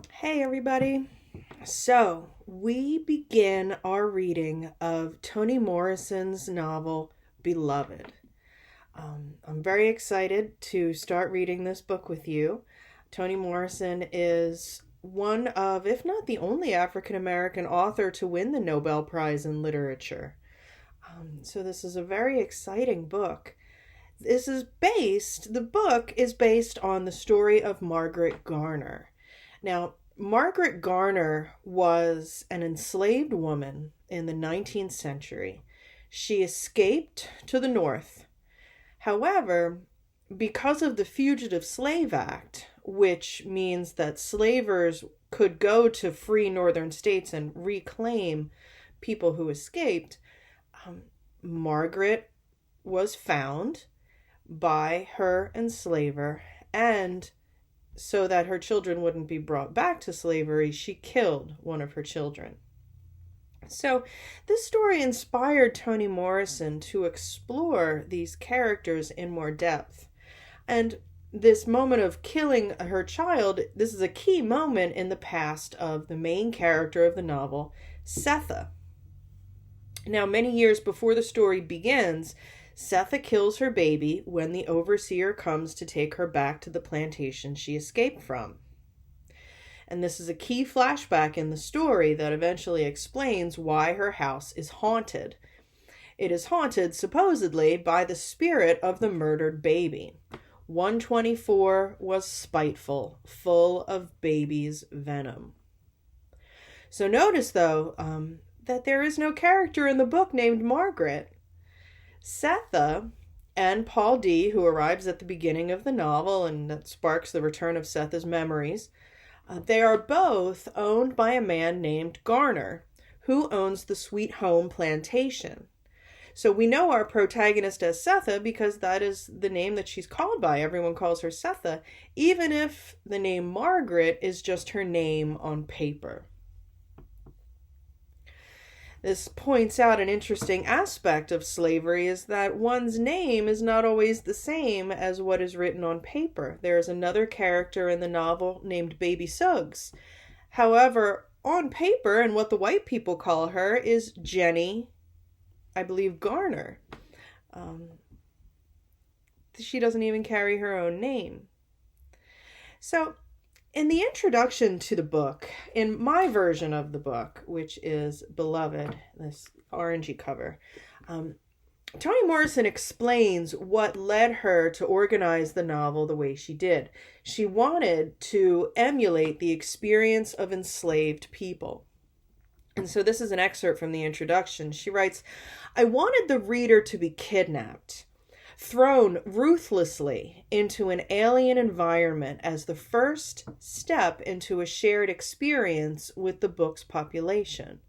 Hey, everybody. So, we begin our reading of Toni Morrison's novel, Beloved. I'm very excited to start reading this book with you. Toni Morrison is one of, if not the only African American author to win the Nobel Prize in Literature. So, this is a very exciting book. The book is based on the story of Margaret Garner. Now, Margaret Garner was an enslaved woman in the 19th century. She escaped to the North. However, because of the Fugitive Slave Act, which means that slavers could go to free northern states and reclaim people who escaped, Margaret was found by her enslaver, and so that her children wouldn't be brought back to slavery, she killed one of her children. So, this story inspired Toni Morrison to explore these characters in more depth. And this moment of killing her child, this is a key moment in the past of the main character of the novel, Sethe. Now, many years before the story begins, Sethe kills her baby when the overseer comes to take her back to the plantation she escaped from. And this is a key flashback in the story that eventually explains why her house is haunted. It is haunted, supposedly, by the spirit of the murdered baby. 124 was spiteful, full of baby's venom. So notice, though, that there is no character in the book named Margaret. Sethe and Paul D., who arrives at the beginning of the novel and that sparks the return of Sethe's memories, they are both owned by a man named Garner, who owns the Sweet Home Plantation. So we know our protagonist as Sethe because that is the name that she's called by. Everyone calls her Sethe, even if the name Margaret is just her name on paper. This points out an interesting aspect of slavery is that one's name is not always the same as what is written on paper. There is another character in the novel named Baby Suggs. However, on paper, and what the white people call her, is Jenny, I believe, Garner. She doesn't even carry her own name. So, in the introduction to the book, in my version of the book, which is Beloved, this orangey cover, Toni Morrison explains what led her to organize the novel the way she did. She wanted to emulate the experience of enslaved people. And so this is an excerpt from the introduction. She writes, "I wanted the reader to be kidnapped, thrown ruthlessly into an alien environment as the first step into a shared experience with the book's population.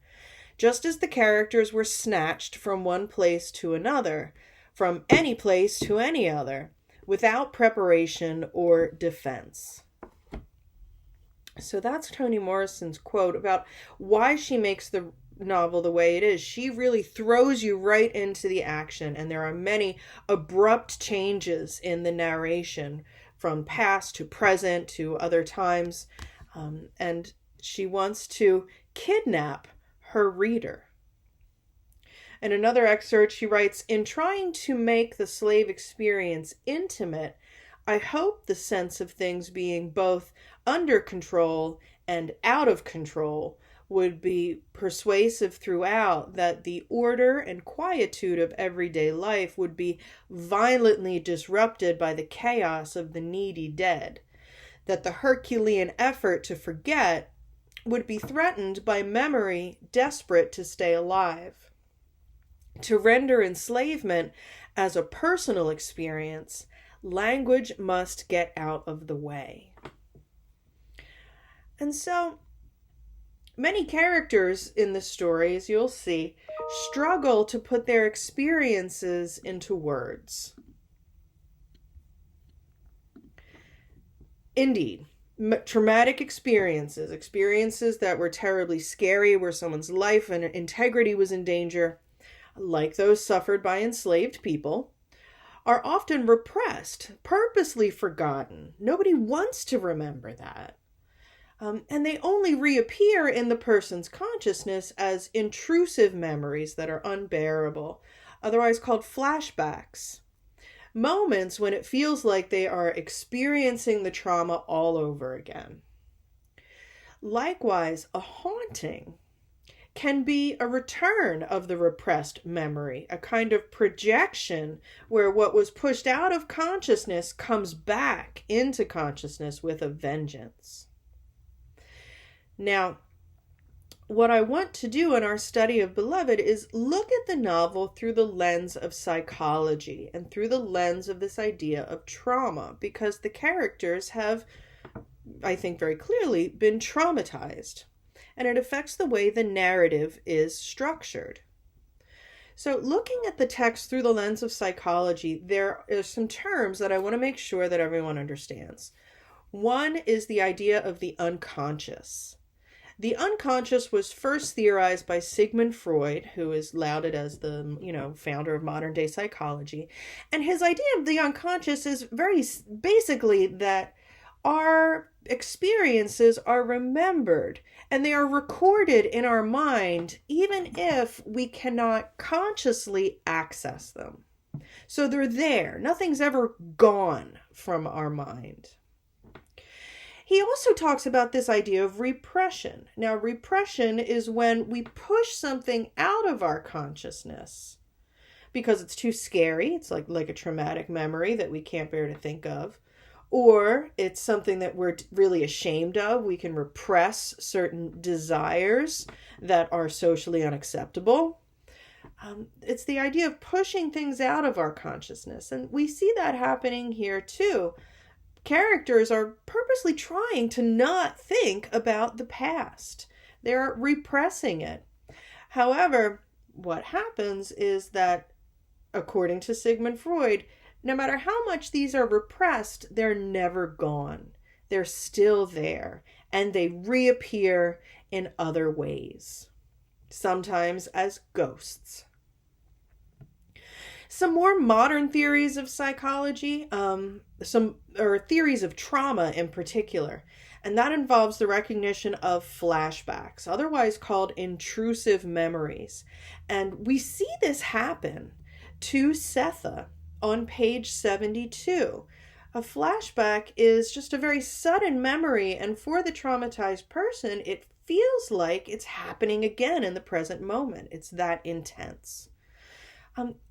Just as the characters were snatched from one place to another, from any place to any other, without preparation or defense." So that's Toni Morrison's quote about why she makes the novel the way it is. She really throws you right into the action, and there are many abrupt changes in the narration from past to present to other times, and she wants to kidnap her reader. In another excerpt, she writes, "In trying to make the slave experience intimate, I hope the sense of things being both under control and out of control would be persuasive throughout, that the order and quietude of everyday life would be violently disrupted by the chaos of the needy dead, that the Herculean effort to forget would be threatened by memory desperate to stay alive. To render enslavement as a personal experience, language must get out of the way." And so, many characters in the story, as you'll see, struggle to put their experiences into words. Indeed, traumatic experiences that were terribly scary, where someone's life and integrity was in danger, like those suffered by enslaved people, are often repressed, purposely forgotten. Nobody wants to remember that. And they only reappear in the person's consciousness as intrusive memories that are unbearable, otherwise called flashbacks. Moments when it feels like they are experiencing the trauma all over again. Likewise, a haunting can be a return of the repressed memory, a kind of projection where what was pushed out of consciousness comes back into consciousness with a vengeance. Now, what I want to do in our study of Beloved is look at the novel through the lens of psychology and through the lens of this idea of trauma, because the characters have, I think very clearly, been traumatized, and it affects the way the narrative is structured. So looking at the text through the lens of psychology, there are some terms that I want to make sure that everyone understands. One is the idea of the unconscious. The unconscious was first theorized by Sigmund Freud, who is lauded as the, founder of modern day psychology. And his idea of the unconscious is very basically that our experiences are remembered and they are recorded in our mind, even if we cannot consciously access them. So they're there. Nothing's ever gone from our mind. He also talks about this idea of repression. Now, repression is when we push something out of our consciousness because it's too scary. It's like a traumatic memory that we can't bear to think of. Or it's something that we're really ashamed of. We can repress certain desires that are socially unacceptable. It's the idea of pushing things out of our consciousness. And we see that happening here too. Characters are purposely trying to not think about the past. They're repressing it. However, what happens is that, according to Sigmund Freud, no matter how much these are repressed, they're never gone. They're still there, and they reappear in other ways, sometimes as ghosts. Some more modern theories of psychology, theories of trauma in particular, and that involves the recognition of flashbacks, otherwise called intrusive memories. And we see this happen to Setha on page 72. A flashback is just a very sudden memory, and for the traumatized person, it feels like it's happening again in the present moment. It's that intense.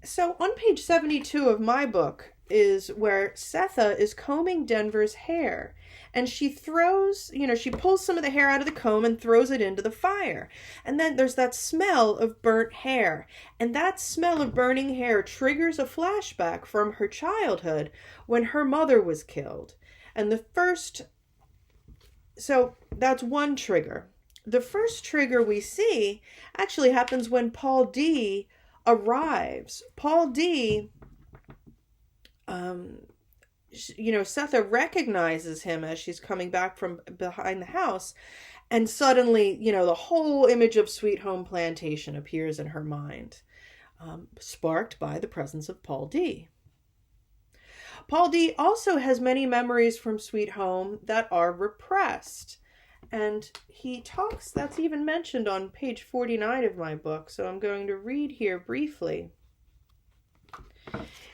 So on page 72 of my book is where Setha is combing Denver's hair, and she pulls some of the hair out of the comb and throws it into the fire. And then there's that smell of burnt hair, and that smell of burning hair triggers a flashback from her childhood when her mother was killed. And so that's one trigger. The first trigger we see actually happens when Paul D arrives. Paul D, Setha recognizes him as she's coming back from behind the house, and suddenly, the whole image of Sweet Home Plantation appears in her mind, sparked by the presence of Paul D. Paul D also has many memories from Sweet Home that are repressed. And that's even mentioned on page 49 of my book, so I'm going to read here briefly.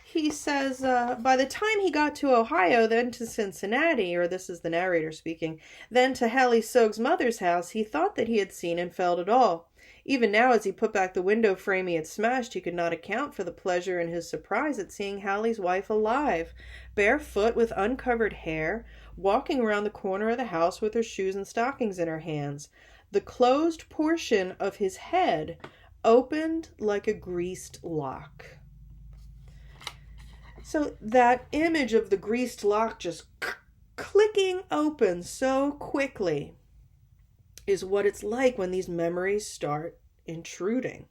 He says, by the time he got to Ohio, then to Cincinnati, or this is the narrator speaking, then to Hallie Soag's mother's house, he thought that he had seen and felt it all. Even now, as he put back the window frame he had smashed, he could not account for the pleasure in his surprise at seeing Hallie's wife alive, barefoot with uncovered hair, walking around the corner of the house with her shoes and stockings in her hands. The closed portion of his head opened like a greased lock. So that image of the greased lock just clicking open so quickly is what it's like when these memories start intruding.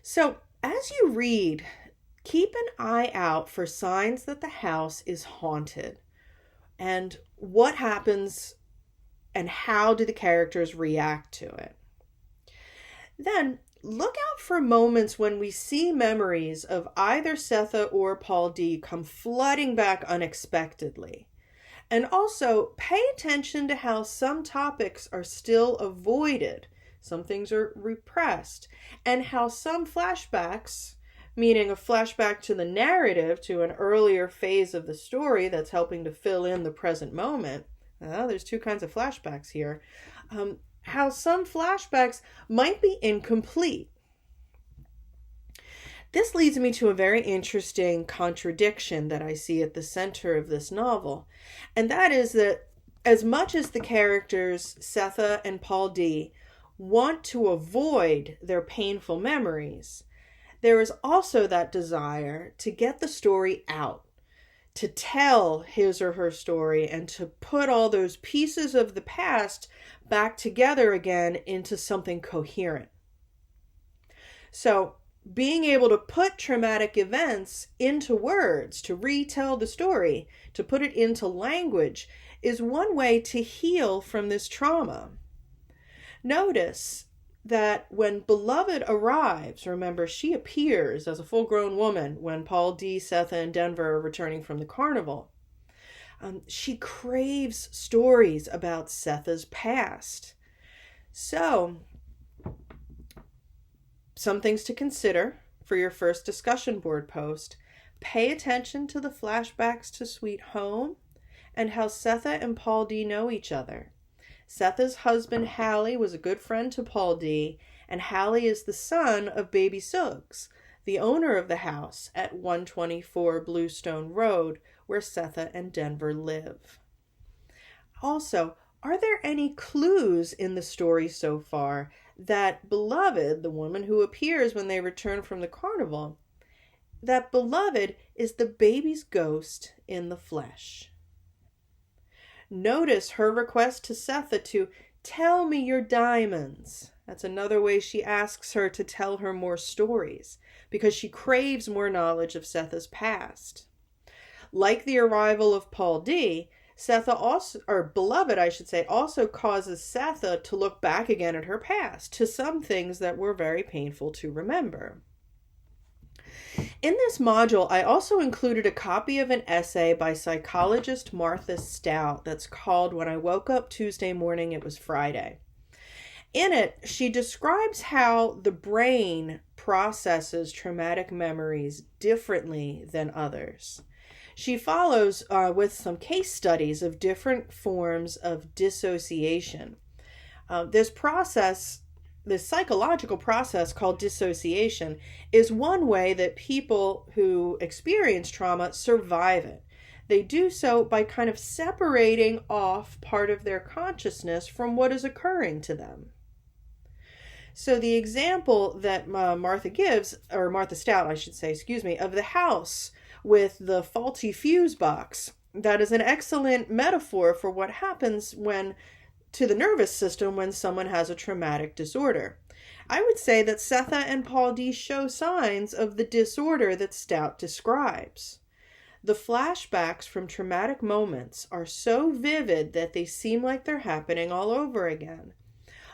So as you read, keep an eye out for signs that the house is haunted. And what happens and how do the characters react to it? Then look out for moments when we see memories of either Setha or Paul D come flooding back unexpectedly. And also pay attention to how some topics are still avoided. Some things are repressed. And how some flashbacks, meaning a flashback to the narrative, to an earlier phase of the story that's helping to fill in the present moment. There's two kinds of flashbacks here. How some flashbacks might be incomplete. This leads me to a very interesting contradiction that I see at the center of this novel. And that is that as much as the characters, Setha and Paul D, want to avoid their painful memories, there is also that desire to get the story out, to tell his or her story, and to put all those pieces of the past back together again into something coherent. So, being able to put traumatic events into words, to retell the story, to put it into language, is one way to heal from this trauma. Notice that when Beloved arrives, remember, she appears as a full-grown woman when Paul D, Setha, and Denver are returning from the carnival. She craves stories about Setha's past. So, some things to consider for your first discussion board post. Pay attention to the flashbacks to Sweet Home and how Setha and Paul D know each other. Setha's husband, Hallie, was a good friend to Paul D, and Hallie is the son of Baby Suggs, the owner of the house at 124 Bluestone Road, where Setha and Denver live. Also, are there any clues in the story so far that Beloved, the woman who appears when they return from the carnival, that Beloved is the baby's ghost in the flesh? Notice her request to Setha to tell me your diamonds. That's another way she asks her to tell her more stories, because she craves more knowledge of Setha's past. Like the arrival of Paul D, Setha also, or Beloved, I should say, also causes Setha to look back again at her past, to some things that were very painful to remember. In this module, I also included a copy of an essay by psychologist Martha Stout that's called When I Woke Up Tuesday Morning, It Was Friday. In it, she describes how the brain processes traumatic memories differently than others. She follows with some case studies of different forms of dissociation. This psychological process called dissociation is one way that people who experience trauma survive it. They do so by kind of separating off part of their consciousness from what is occurring to them. So the example that Martha Stout, I should say, of the house with the faulty fuse box, that is an excellent metaphor for what happens to the nervous system when someone has a traumatic disorder. I would say that Setha and Paul D show signs of the disorder that Stout describes. The flashbacks from traumatic moments are so vivid that they seem like they're happening all over again.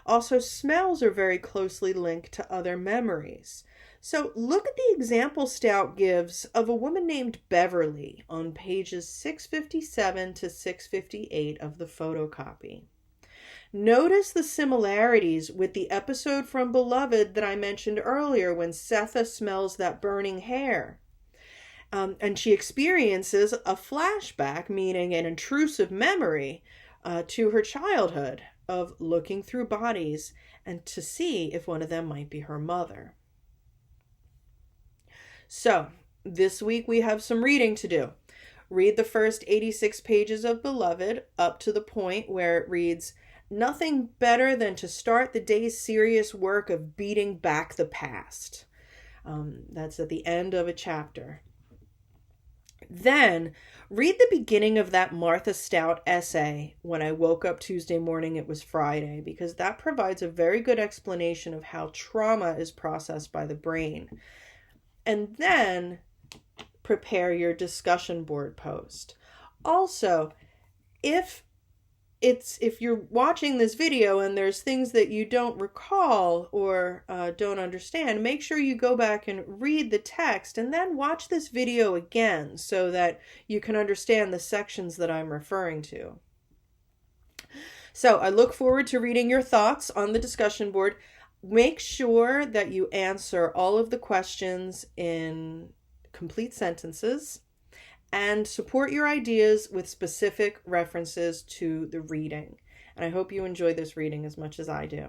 Also, smells are very closely linked to other memories. So look at the example Stout gives of a woman named Beverly on pages 657 to 658 of the photocopy. Notice the similarities with the episode from Beloved that I mentioned earlier when Setha smells that burning hair. And she experiences a flashback, meaning an intrusive memory, to her childhood of looking through bodies and to see if one of them might be her mother. So, this week we have some reading to do. Read the first 86 pages of Beloved up to the point where it reads, "Nothing better than to start the day's serious work of beating back the past." That's at the end of a chapter. Then read the beginning of that Martha Stout essay, When I Woke Up Tuesday Morning, It Was Friday, because that provides a very good explanation of how trauma is processed by the brain. And then prepare your discussion board post. Also, if if you're watching this video and there's things that you don't recall or don't understand, make sure you go back and read the text and then watch this video again so that you can understand the sections that I'm referring to. So I look forward to reading your thoughts on the discussion board. Make sure that you answer all of the questions in complete sentences and support your ideas with specific references to the reading. And I hope you enjoy this reading as much as I do.